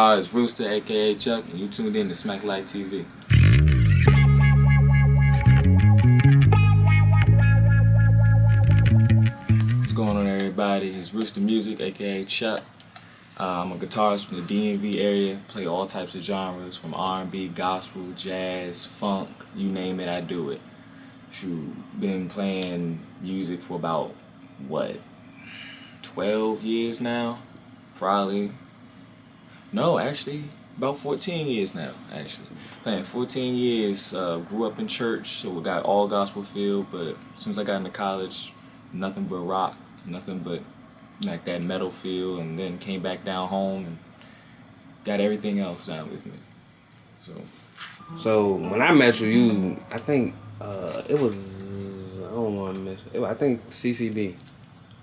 guitar is Rooztah, aka Chuck, and you tuned in to Smack Light TV. What's going on, everybody? It's Rooztah Music, aka Chuck. I'm a guitarist from the DMV area. Play all types of genres, from R&B, gospel, jazz, funk, you name it, I do it. Been playing music for about, 12 years now? Probably. No, actually, about 14 years now, actually. Playing 14 years, grew up in church, so we got all gospel feel, but as soon as I got into college, nothing but rock, nothing but like that metal feel, and then came back down home and got everything else down with me. So when I met you, I think it was, I don't want to miss it. I think CCD.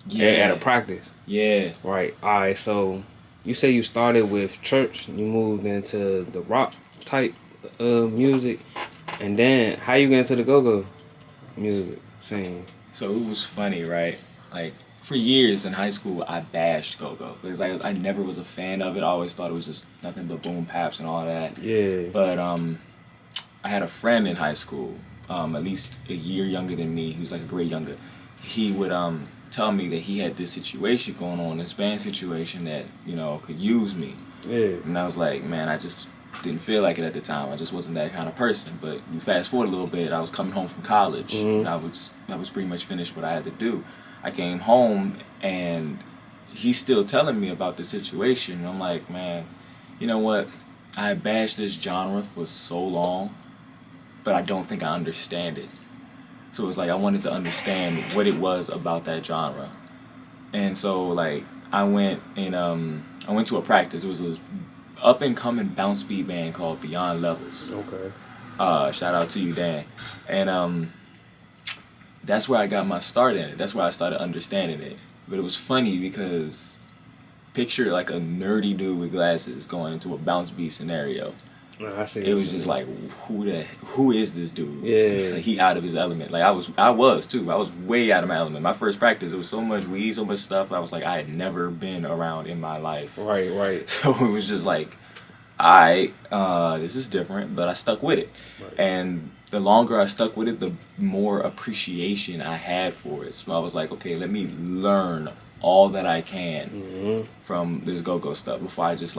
Yeah. At a practice. Yeah. Right. All right. So you say you started with church, you moved into the rock type music, and then how you get into the GoGo music scene? So it was funny, right? Like, for years in high school, I bashed GoGo. Because I never was a fan of it. I always thought it was just nothing but boom paps and all that. Yeah. But I had a friend in high school, at least a year younger than me. He was like a grade younger. He would tell me that he had this situation going on, this band situation that, could use me. Yeah. And I was like, man, I just didn't feel like it at the time. I just wasn't that kind of person. But you fast forward a little bit, I was coming home from college. And I was pretty much finished what I had to do. I came home and he's still telling me about the situation. And I'm like, man, you know what? I bashed this genre for so long, but I don't think I understand it. So it's like I wanted to understand what it was about that genre. And so like I went to a practice. It was an up and coming bounce beat band called Beyond Levels. Okay. Shout out to you, Dan. And that's where I got my start in it. That's where I started understanding it. But it was funny because picture like a nerdy dude with glasses going into a bounce beat scenario. I see. It was just like, who is this dude? Yeah. Like, he out of his element. Like I was too. I was way out of my element. My first practice, it was so much weed, so much stuff. I was like, I had never been around in my life. Right. So it was just like, this is different, but I stuck with it. Right. And the longer I stuck with it, the more appreciation I had for it. So I was like, okay, let me learn all that I can from this GoGo stuff before I just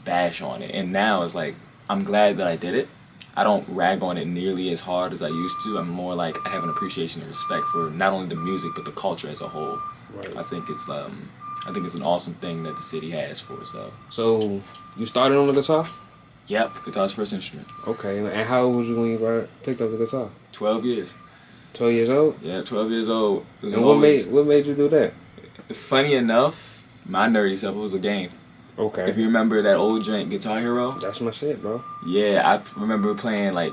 bash on it. And now it's like, I'm glad that I did it. I don't rag on it nearly as hard as I used to. I'm more like, I have an appreciation and respect for not only the music but the culture as a whole. Right. I think it's an awesome thing that the city has for itself. So you started on the guitar? Yep, guitar's first instrument. Okay. And how old was you when you picked up the guitar? 12 years. 12 years old? Yeah, 12 years old. And what made you do that? Funny enough, my nerdy self, it was a game. Okay. If you remember that old joint, Guitar Hero. That's my shit, bro. Yeah, I remember playing I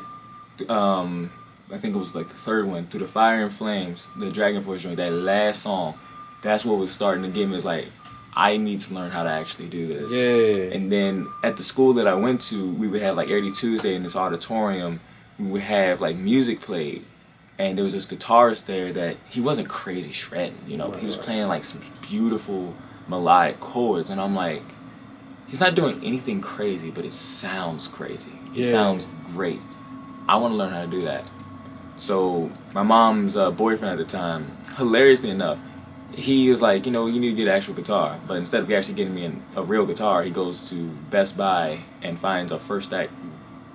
think it was like the third one, Through the Fire and Flames, the Dragon Force joint, that last song. That's what was starting to get me. It's like, I need to learn how to actually do this. Yeah. And then at the school that I went to, we would have every Tuesday in this auditorium, we would have music played. And there was this guitarist there that he wasn't crazy shredding, but he was playing some beautiful melodic chords. And I'm like, he's not doing anything crazy, but it sounds crazy. It sounds great. I want to learn how to do that. So my mom's boyfriend at the time, hilariously enough, he was like, you need to get an actual guitar. But instead of actually getting me a real guitar, he goes to Best Buy and finds a first act,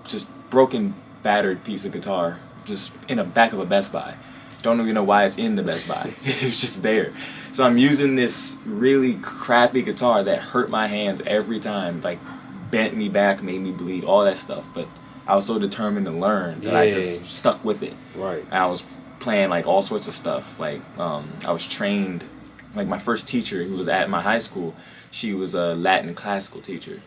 just broken, battered piece of guitar, just in the back of a Best Buy. Don't even know why it's in the Best Buy. It was just there. So I'm using this really crappy guitar that hurt my hands every time, bent me back, made me bleed, all that stuff. But I was so determined to learn that I just stuck with it. Right. And I was playing all sorts of stuff. I was trained, my first teacher who was at my high school, she was a Latin classical teacher.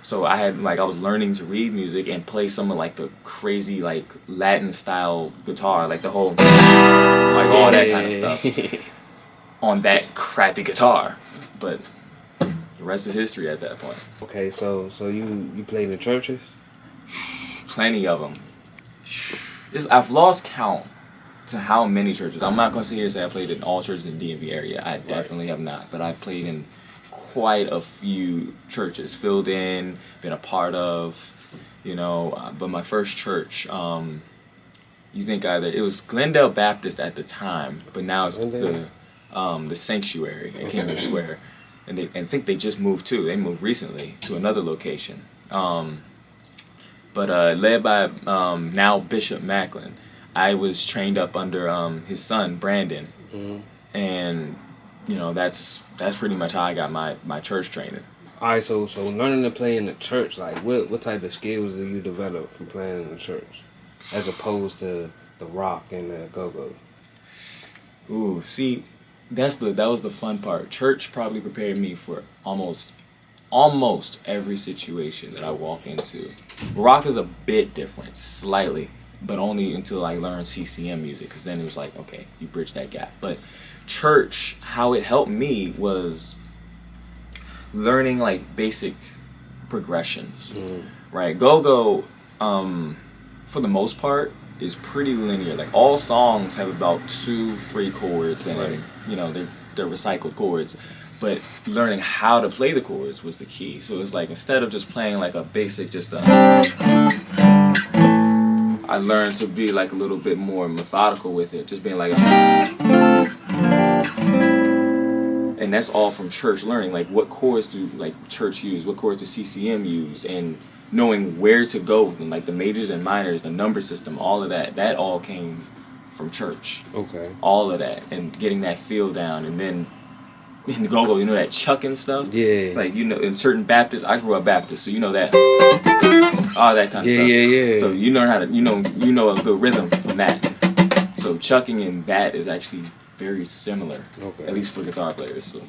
So I had I was learning to read music and play some of the crazy Latin style guitar, the whole all that kind of stuff on that crappy guitar. But the rest is history at that point. Okay, so you played in churches? Plenty of them. I've lost count to how many churches. I'm not going to sit here and say I played in all churches in the DMV area. I definitely have not. But I've played in quite a few churches, filled in, been a part of, but my first church, you think either it was Glendale Baptist at the time, but now it's the Sanctuary at Kingdom Square, and I think they just moved too. They moved recently to another location, but led by now Bishop Macklin. I was trained up under his son Brandon, and that's pretty much how I got my church training. All right, so learning to play in the church, like what type of skills do you develop from playing in the church, as opposed to the rock and the go-go? Ooh, see, that was the fun part. Church probably prepared me for almost every situation that I walk into. Rock is a bit different, slightly, but only until I learned CCM music, because then it was like, okay, you bridge that gap. But church, how it helped me was learning like basic progressions, right? Go-go, for the most part, is pretty linear. Like all songs have about 2-3 chords, and right. They're recycled chords. But learning how to play the chords was the key. So it's like instead of just playing like a basic, I learned to be like a little bit more methodical with it, just being like and that's all from church learning, like what chords do like church use, what chords do CCM use, and knowing where to go with them, like the majors and minors, the number system, all of that all came from church. Okay. All of that, and getting that feel down, and then in the go-go, that chucking stuff? Yeah. Like, in certain Baptists, I grew up Baptist, so that, all that kind of stuff. Yeah. So you learn how to, you know a good rhythm from that. So chucking and that is actually very similar, at least for guitar players. So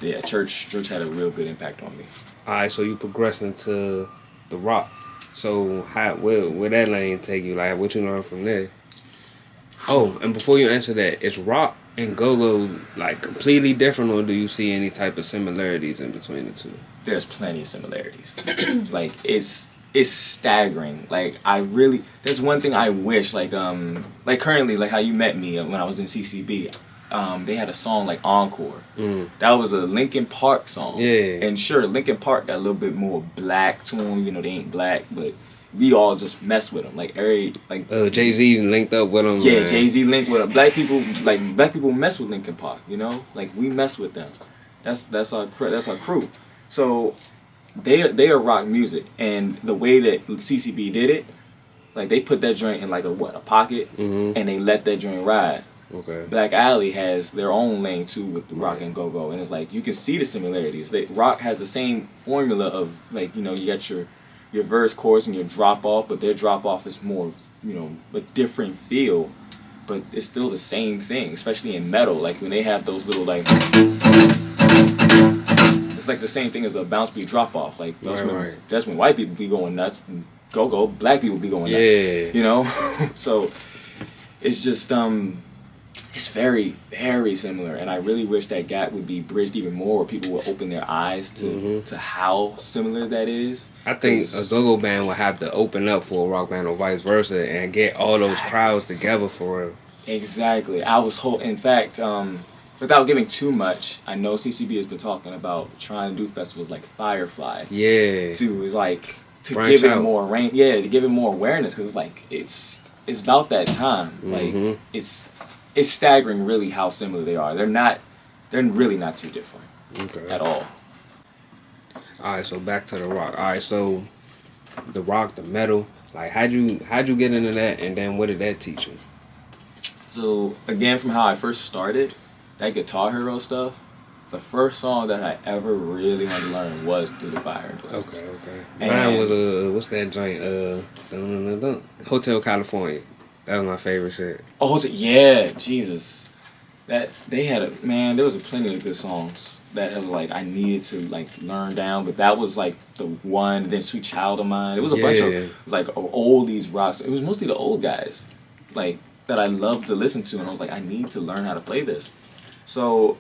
yeah, church had a real good impact on me. All right, so you progressed into the rock. So where that lane take you? Like, what you learn from there? Oh, and before you answer that, is rock and go-go like completely different, or do you see any type of similarities in between the two? There's plenty of similarities. Like it's staggering. Like there's one thing I wish, like currently, like how you met me when I was in CCB, they had a song like Encore. That was a Linkin Park song. Yeah. And sure, Linkin Park got a little bit more black to them, they ain't black, but we all just mess with them. Like Jay-Z linked up with them. Yeah, Jay-Z linked with them. Black people mess with Linkin Park, Like we mess with them. That's our crew. So they are rock music, and the way that CCB did it, like they put that joint in like a pocket, and they let that joint ride. Okay. Black Alley has their own lane too with the rock and go-go, and it's like you can see the similarities. Rock has the same formula of like you got your verse, chorus, and your drop off, but their drop off is more a different feel, but it's still the same thing, especially in metal. Like when they have those little like, it's like the same thing as a bounce beat drop off. Like that's when white people be going nuts, and go-go black people be going nuts. So it's just it's very, very similar, and I really wish that gap would be bridged even more, where people would open their eyes to how similar that is. I think a go-go band would have to open up for a rock band or vice versa, and get all those crowds together for real. Exactly. I was in fact, without giving too much, I know CCB has been talking about trying to do festivals like Firefly. Yeah. To branch give it out. more range. Yeah, to give it more awareness, because it's about that time. Like it's staggering, really, how similar they are. They're really not too different at all. All right, so back to the rock. All right, so the rock, the metal, like how'd you get into that, and then what did that teach you? So again, from how I first started, that Guitar Hero stuff, the first song that I ever really wanted to learn was Through the Fire and Flames. Okay. Mine was what's that joint? Hotel California. That was my favorite shit. Oh, yeah, Jesus. That they had there was plenty of good songs that I was like I needed to like learn down, but that was like the one. Then Sweet Child of Mine. It was a bunch of like oldies rocks. It was mostly the old guys, like that I loved to listen to, and I was like I need to learn how to play this. So,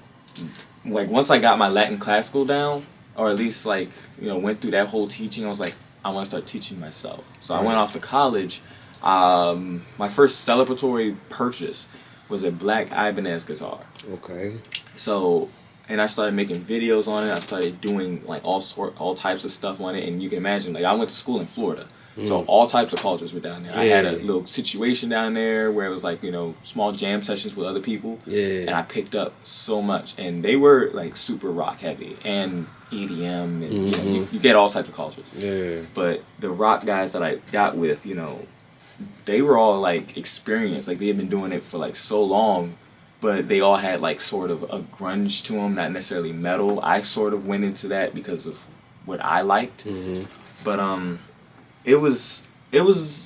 like once I got my Latin classical down, or at least like went through that whole teaching, I was like I want to start teaching myself. So I went off to college. My first celebratory purchase was a black Ibanez guitar. Okay. So and I started making videos on it. I started doing like all types of stuff on it, and you can imagine, like, I went to school in Florida, so all types of cultures were down there. I had a little situation down there where it was like, you know, small jam sessions with other people, and I picked up so much, and they were like super rock heavy and EDM, and you know, you get all types of cultures. But the rock guys that I got with, you know, they were all like experienced, like they had been doing it for like so long. But they all had like sort of a grunge to them, not necessarily metal. I sort of went into that because of what I liked. But it was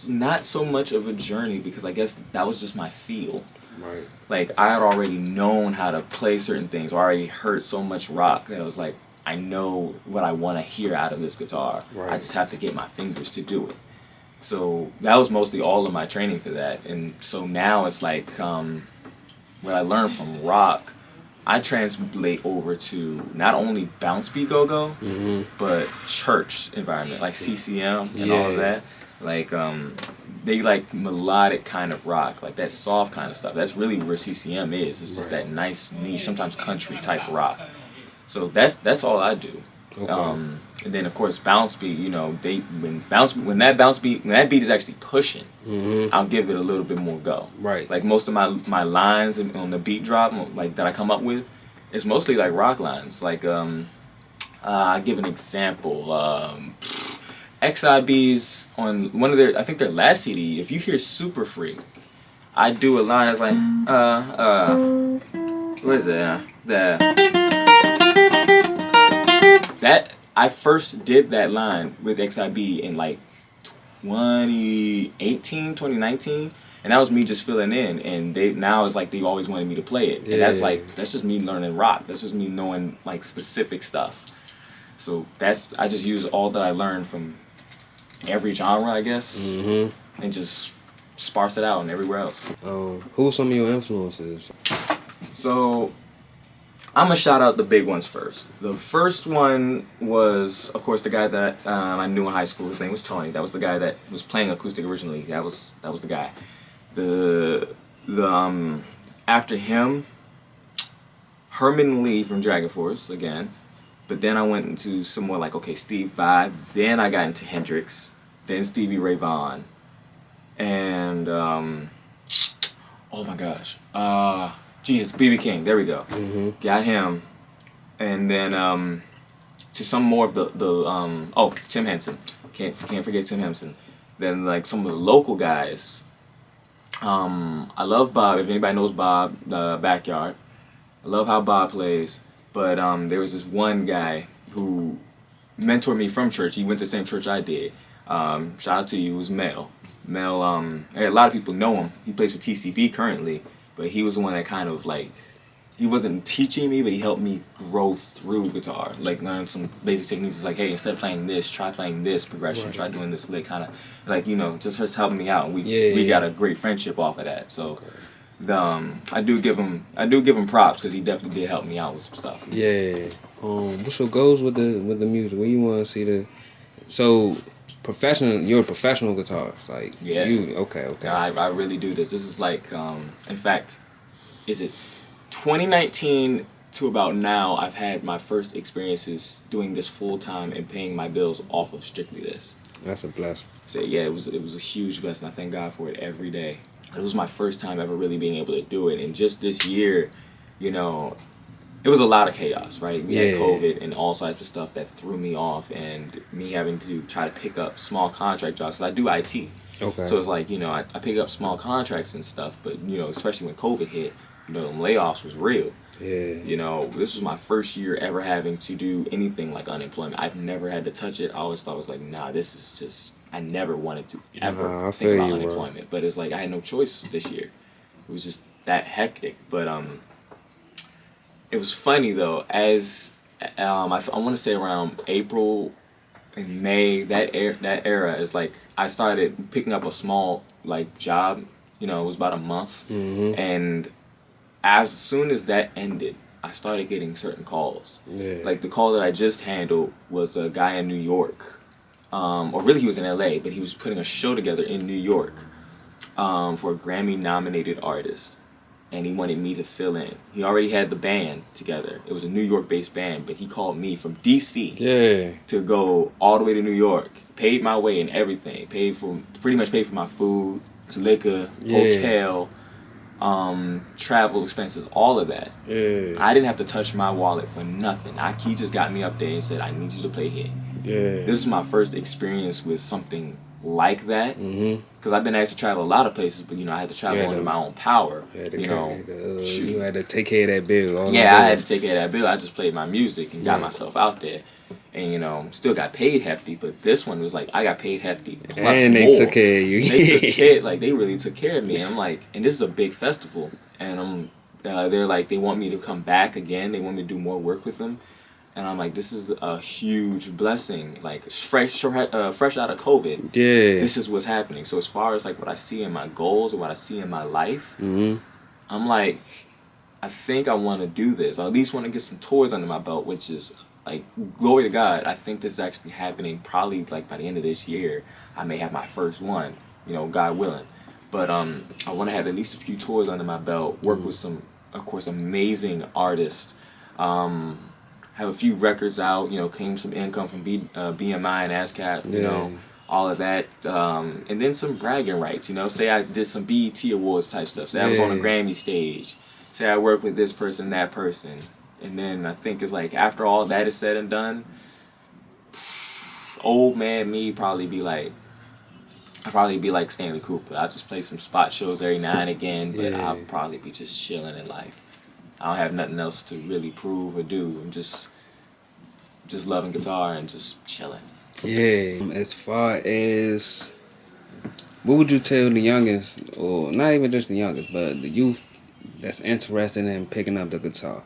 not so much of a journey because I guess that was just my feel. Right. Like I had already known how to play certain things, or already heard so much rock that I was like, I know what I want to hear out of this guitar. Right. I just have to get my fingers to do it. So that was mostly all of my training for that. And so now it's like, what I learned from rock, I translate over to not only bounce beat go-go, but church environment, like CCM and all of that. Like, they like melodic kind of rock, like that soft kind of stuff. That's really where CCM is. It's just that nice, niche, sometimes country type rock. So that's all I do. Okay. And then of course bounce beat, you know, when that beat is actually pushing, I'll give it a little bit more go. Right. Like most of my lines on the beat drop, like that I come up with, it's mostly like rock lines. Like I'll give an example. XIB's on one of their, I think their last CD. If you hear Super Freak, I do a line that's like what is it? That I first did that line with XIB in like 2019, and that was me just filling in. And now it's like they always wanted me to play it, and that's just me learning rock. That's just me knowing like specific stuff. So I just use all that I learned from every genre, I guess, and just sparse it out and everywhere else. Who are some of your influences? So I'm going to shout out the big ones first. The first one was, of course, the guy that I knew in high school. His name was Tony. That was the guy that was playing acoustic originally. That was the guy. After him, Herman Lee from Dragon Force again. But then I went into some more like, okay, Steve Vai. Then I got into Hendrix. Then Stevie Ray Vaughan. And, oh my gosh. Jesus, B.B. King. There we go. Got him. And then to some more of the Tim Henson. Can't forget Tim Henson. Then like some of the local guys. I love Bob. If anybody knows Bob, Backyard. I love how Bob plays. But there was this one guy who mentored me from church. He went to the same church I did. Shout out to you. It was Mel. Mel, a lot of people know him. He plays for TCB currently. But he was the one that kind of like, he wasn't teaching me, but he helped me grow through guitar. Like learn some basic techniques. It's like, hey, instead of playing this, try playing this progression. Try doing this lick, kind of like, you know, just helping me out. We got a great friendship off of that. So I do give him props because he definitely did help me out with some stuff. Yeah. What's your goals with the music? Where you want to see the professional? You're a professional guitarist, like okay. Yeah, I really do this. This is like, in fact, is it 2019 to about now? I've had my first experiences doing this full time and paying my bills off of strictly this. That's a blessing. So yeah, it was a huge blessing. I thank God for it every day. It was my first time ever really being able to do it, and just this year, you know, it was a lot of chaos, right? We had COVID and all types of stuff that threw me off, and me having to try to pick up small contract jobs. 'Cause I do IT. Okay. So it's like, you know, I pick up small contracts and stuff, but, you know, especially when COVID hit, you know, them layoffs was real. Yeah. You know, this was my first year ever having to do anything like unemployment. I've never had to touch it. I always thought it was like, nah, this is just, I never wanted to ever think about unemployment. But it's like I had no choice this year. It was just that hectic. But it was funny though, as I want to say around April and May, that era is like I started picking up a small like job. You know, it was about a month, and as soon as that ended, I started getting certain calls. Yeah. Like the call that I just handled was a guy in New York, or really he was in LA, but he was putting a show together in New York for a Grammy-nominated artist. and he wanted me to fill in. He already had the band together. It was a New York-based band, but he called me from D.C. to go all the way to New York. Paid my way and everything. Pretty much paid for my food, liquor, hotel, travel expenses, all of that. I didn't have to touch my wallet for nothing. He just got me up there and said, I need you to play here. This is my first experience with something like that, because I've been asked to travel a lot of places, but I had to travel under my own power. You had to take care of that bill. I had to take care of that bill. I just played my music and got myself out there, and still got paid hefty. But this one was like I got paid hefty plus and they more. Took care of you. They really took care of me. And I'm like, and this is a big festival, and they're like, they want me to come back again. They want me to do more work with them. And I'm like, this is a huge blessing. Like, fresh out of COVID. This is what's happening. So as far as like what I see in my goals and what I see in my life, I'm like, I think I want to do this. Or at least want to get some tours under my belt, which is like, glory to God. I think this is actually happening probably like by the end of this year. I may have my first one, God willing. But I want to have at least a few tours under my belt, work with some, of course, amazing artists. Have a few records out, claim some income from BMI and ASCAP, all of that. And then some bragging rights, say I did some BET Awards type stuff. Say I was on a Grammy stage. Say I worked with this person, that person. And then I think it's like, after all that is said and done, old man me I'd probably be like Stanley Cooper. I'll just play some spot shows every now and again, but I'll probably be just chilling in life. I don't have nothing else to really prove or do. I'm just loving guitar and just chilling. As far as, what would you tell the youngest, or not even just the youngest, but the youth that's interested in picking up the guitar?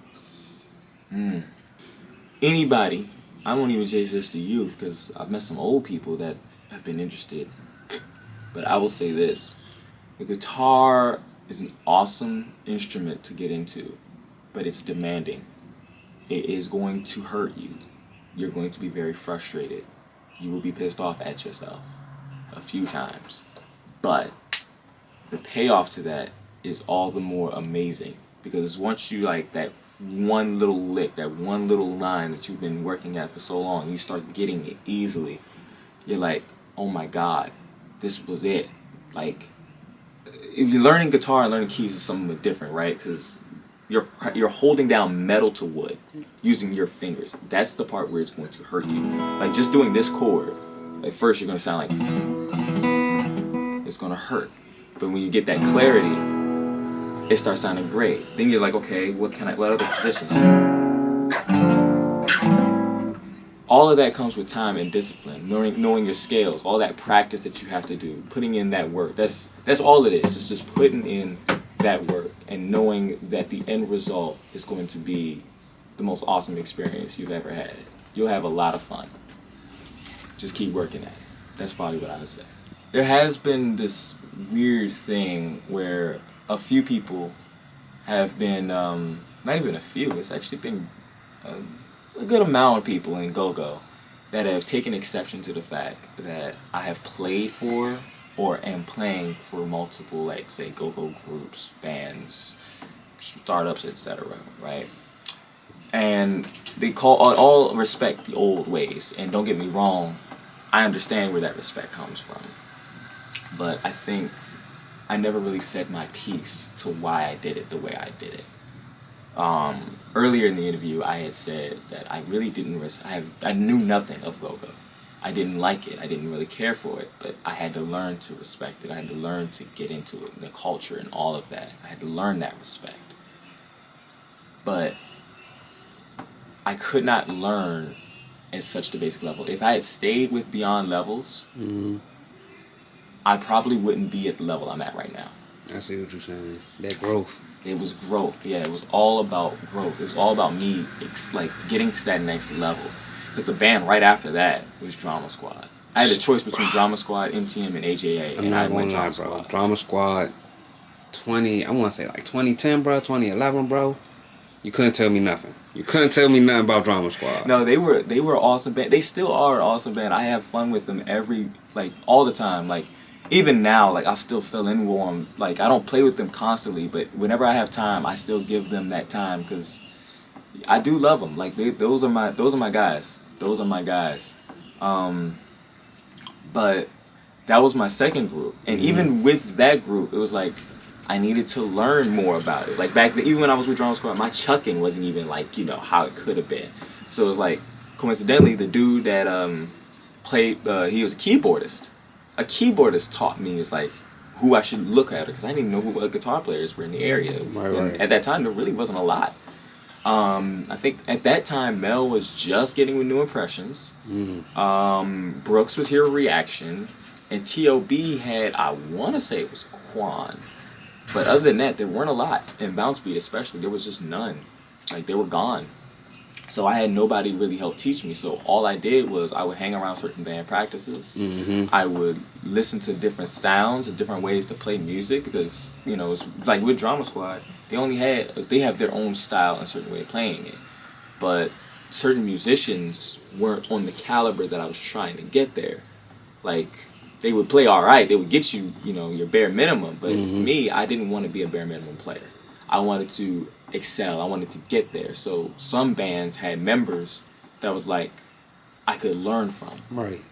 Anybody. I won't even say just the youth, because I've met some old people that have been interested. But I will say this. The guitar is an awesome instrument to get into. But it's demanding. It is going to hurt you. You're going to be very frustrated. You will be pissed off at yourself a few times. But the payoff to that is all the more amazing. Because once you like that one little lick, that one little line that you've been working at for so long, you start getting it easily. You're like, oh my God, this was it. Like, if you're learning guitar and learning keys is something different, right? Because you're holding down metal to wood using your fingers. That's the part where it's going to hurt you. Like just doing this chord, at first you're going to sound like it's going to hurt. But when you get that clarity, it starts sounding great. Then you're like, okay, what other positions? All of that comes with time and discipline, knowing your scales, all that practice that you have to do, putting in that work. That's all it is. It's just putting in that work and knowing that the end result is going to be the most awesome experience you've ever had. You'll have a lot of fun. Just keep working at it. That's probably what I would say. There has been this weird thing where a few people have been, not even a few, it's actually been a good amount of people in GoGo that have taken exception to the fact that I have played for or am playing for multiple, like, say, GoGo groups, bands, startups, etc., right? And they all respect the old ways. And don't get me wrong, I understand where that respect comes from. But I think I never really said my piece to why I did it the way I did it. Earlier in the interview, I had said that I really didn't, I knew nothing of GoGo. I didn't like it. I didn't really care for it, but I had to learn to respect it. I had to learn to get into it, the culture and all of that. I had to learn that respect. But I could not learn at such the basic level. If I had stayed with Beyond Levels, I probably wouldn't be at the level I'm at right now. I see what you're saying. That growth. It was growth. Yeah, it was all about growth. It was all about me, like, getting to that next level. Because the band right after that was Drama Squad. I had a choice between Drama Squad, MTM, and AJA, and I went Drama Squad. Drama Squad, I want to say like 2010, bro, 2011, bro. You couldn't tell me nothing. You couldn't tell me nothing about Drama Squad. No, they were an awesome band. They still are an awesome band. I have fun with them all the time. Like, even now, like, I still fill in with them. Like, I don't play with them constantly, but whenever I have time, I still give them that time because I do love them. Like, those are my guys. Those are my guys. But that was my second group, and even with that group, it was like I needed to learn more about it. Like back then, even when I was with Drama Squad, my chucking wasn't even like, you know, how it could have been. So it was like, coincidentally, the dude that played, he was a keyboardist. A keyboardist taught me is like who I should look at, because I didn't even know who guitar players were in the area. Right. At that time, there really wasn't a lot. I think at that time, Mel was just getting with New Impressions. Brooks was here with Reaction. And T.O.B. had, I want to say it was Quan. But other than that, there weren't a lot. And Bounce Beat especially, there was just none. Like, they were gone. So I had nobody really help teach me. So all I did was I would hang around certain band practices. I would listen to different sounds and different ways to play music because, you know, it's like with Drama Squad, they have their own style and a certain way of playing it. But certain musicians weren't on the caliber that I was trying to get there. Like, they would play all right. They would get you, you know, your bare minimum. But me, I didn't want to be a bare minimum player. I wanted to excel. I wanted to get there. So some bands had members that was like I could learn from. Right.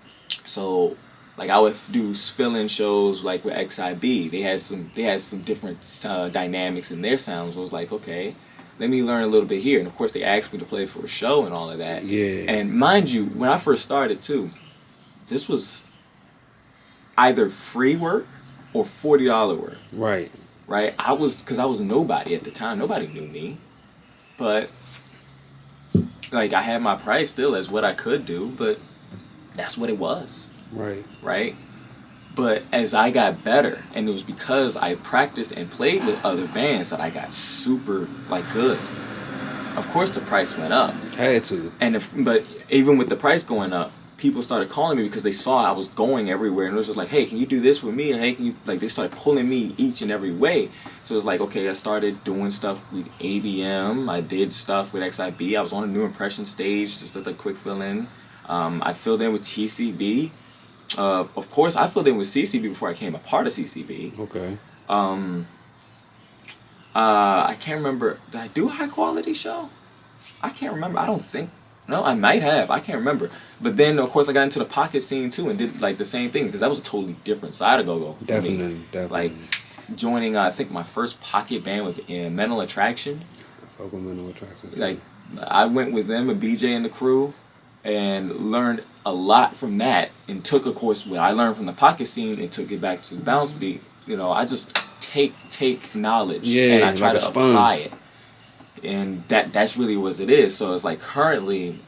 So like I would do fill-in shows like with XIB. They had some different dynamics in their sounds. I was like, okay, let me learn a little bit here. And of course they asked me to play for a show and all of that. Yeah. And mind you, when I first started too, this was either free work or $40 work. Right. Right? Because I was nobody at the time. Nobody knew me. But, like, I had my price still as what I could do, but that's what it was. Right. Right? But as I got better, and it was because I practiced and played with other bands that I got super, like, good. Of course the price went up. Had to. But even with the price going up, people started calling me because they saw I was going everywhere, and it was just like, hey, can you do this with me? And hey, can you, like, they started pulling me each and every way. So it was like, okay, I started doing stuff with ABM. I did stuff with XIB. I was on a New Impression stage, just as a quick fill in. I filled in with TCB. Of course, I filled in with CCB before I became a part of CCB. Okay. I can't remember. Did I do a high quality show? I can't remember. I don't think. No, I might have. I can't remember. But then, of course, I got into the pocket scene, too, and did, like, the same thing, because that was a totally different side of GoGo. Definitely. Like, joining, I think my first pocket band was in Mental Attraction. Mental Attraction. Like, I went with them and BJ and the crew and learned a lot from that, and took, of course, what I learned from the pocket scene and took it back to the bounce beat. You know, I just take knowledge and I try to apply it. And that's really what it is. So it's like currently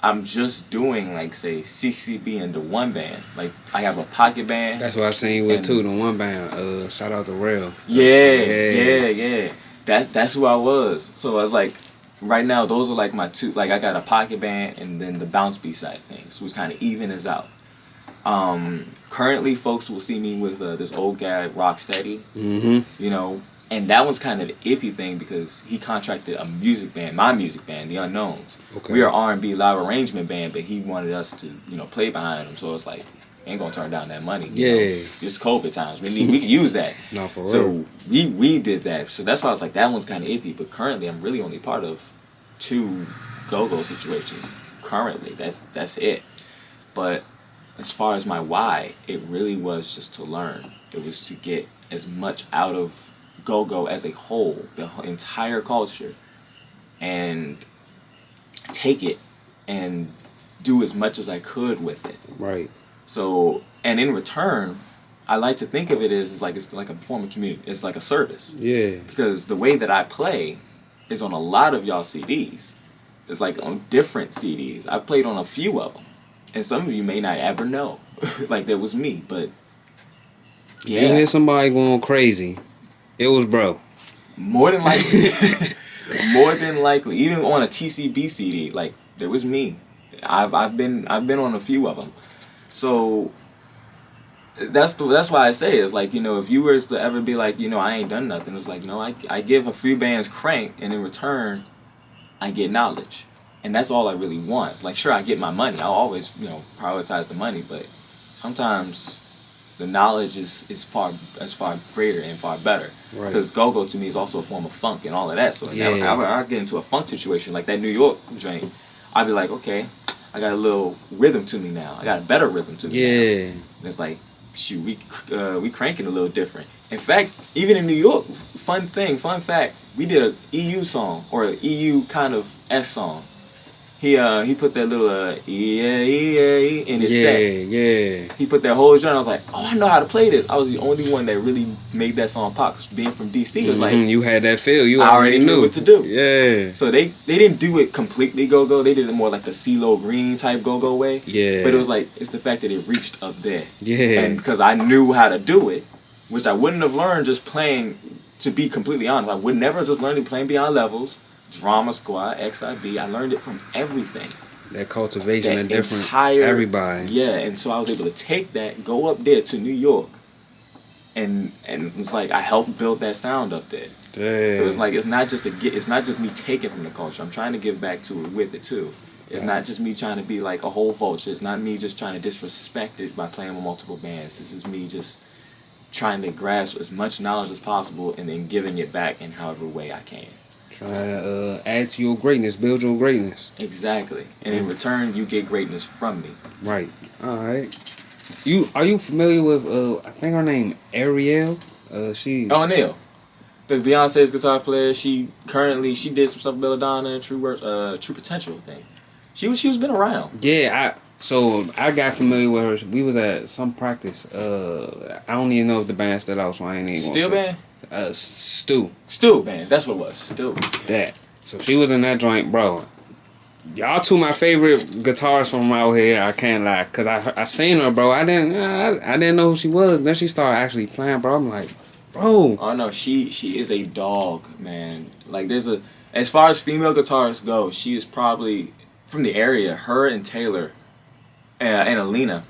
I'm just doing, like, say, CCB into one band. Like, I have a pocket band. That's what I seen with too, the one band. Shout out to Rail. Yeah. That's who I was. So I was like, right now those are like my two. Like, I got a pocket band and then the bounce beat side of things. So it's kind of even us out. Currently, folks will see me with this old guy, Rocksteady. You know. And that was kind of the iffy thing because he contracted a music band, my music band, The Unknowns. Okay. We are R&B live arrangement band, but he wanted us to, you know, play behind him. So it's like, ain't gonna turn down that money. You know? It's COVID times. We can use that. No, for real. So we did that. So that's why I was like, that one's kind of iffy. But currently, I'm really only part of 2 GoGo situations. Currently, that's it. But as far as my why, it really was just to learn. It was to get as much out of GoGo as a whole, the entire culture, and take it and do as much as I could with it. Right. So, and in return, I like to think of it as it's like a form of community. It's like a service. Yeah. Because the way that I play is on a lot of y'all CDs. It's like on different CDs. I played on a few of them, and some of you may not ever know, like that was me. But yeah, you hear somebody going crazy. It was bro. More than likely. More than likely. Even on a TCB CD, like, there was me. I've been on a few of them. So that's why I say it's like, you know, if you were to ever be like, you know, I ain't done nothing, it's like, you know, I give a few bands crank, and in return I get knowledge. And that's all I really want. Like, sure, I get my money. I'll always, you know, prioritize the money, but sometimes the knowledge is far greater and far better. Right. Because go-go to me is also a form of funk and all of that. So Yeah. I get into a funk situation like that New York joint. I'd be like, okay, I got a little rhythm to me now. I got a better rhythm to me now. Yeah. And it's like, shoot, we cranking a little different. In fact, even in New York, fun fact, we did a EU song or an EU kind of S song. He put that little in his set. Yeah. He put that whole joint. I was like, oh, I know how to play this. I was the only one that really made that song pop. 'Cause being from DC, it was like you had that feel. You I already knew what to do. Yeah. So they didn't do it completely go-go. They did it more like the CeeLo Green type go-go way. Yeah. But it was like it's the fact that it reached up there. Yeah. And because I knew how to do it, which I wouldn't have learned just playing. To be completely honest, I would never just learn playing Beyond Levels, Drama Squad, XIB. I learned it from everything. That cultivation, That that different entire everybody. Yeah, and so I was able to take that, go up there to New York, and it's like I helped build that sound up there. Damn. So it's like it's not just me taking from the culture. I'm trying to give back to it with it too. It's not just me trying to be like a whole vulture. It's not me just trying to disrespect it by playing with multiple bands. This is me just trying to grasp as much knowledge as possible and then giving it back in however way I can. Trying to add to your greatness, build your greatness. Exactly. And in return, you get greatness from me. Right. All right. Are you familiar with I think her name Ariel? She. Oh, Neil. The Beyonce's guitar player. She did some stuff with Belladonna and True Potential thing. She was been around. Yeah, I got familiar with her. We was at some practice. I don't even know if the band still out, so I ain't even Steel band? Stu band, that's what it was. Stu. That. So she was in that joint, bro. Y'all two my favorite guitarists from out here. I can't lie, cause I seen her, bro. I didn't know who she was. Then she started actually playing, bro. I'm like, bro. Oh no, she is a dog, man. Like as far as female guitarists go, she is probably from the area. Her and Taylor. And Alina,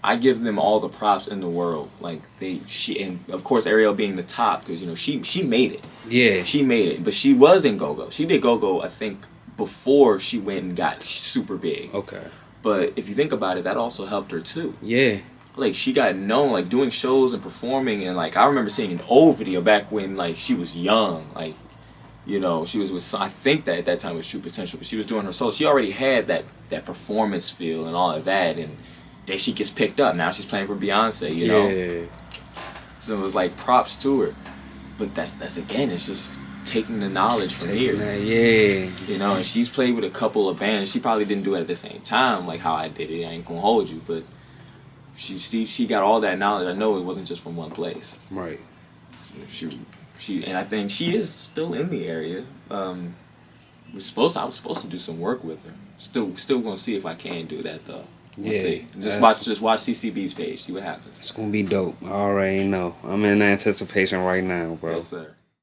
I give them all the props in the world. Like and of course Ariel being the top because she made it. Yeah, she made it, but she was in go-go. She did go-go I think before she went and got super big. Okay, but if you think about it, that also helped her too. Yeah, like she got known like doing shows and performing, and like I remember seeing an old video back when like she was young, like. She was with, I think that at that time was True Potential, but she was doing her solo. She already had that performance feel and all of that, and then she gets picked up. Now she's playing for Beyonce, you know? Yeah. So it was like props to her. But that's again, it's just taking the knowledge from here. Yeah. And she's played with a couple of bands. She probably didn't do it at the same time, like how I did it. I ain't gonna hold you, but she got all that knowledge. I know it wasn't just from one place. Right. And I think she is still in the area. I was supposed to do some work with her. Still gonna see if I can do that though. We'll see. Just watch CCB's page. See what happens. It's gonna be dope. I already know. I'm in anticipation right now, bro. Yes, sir.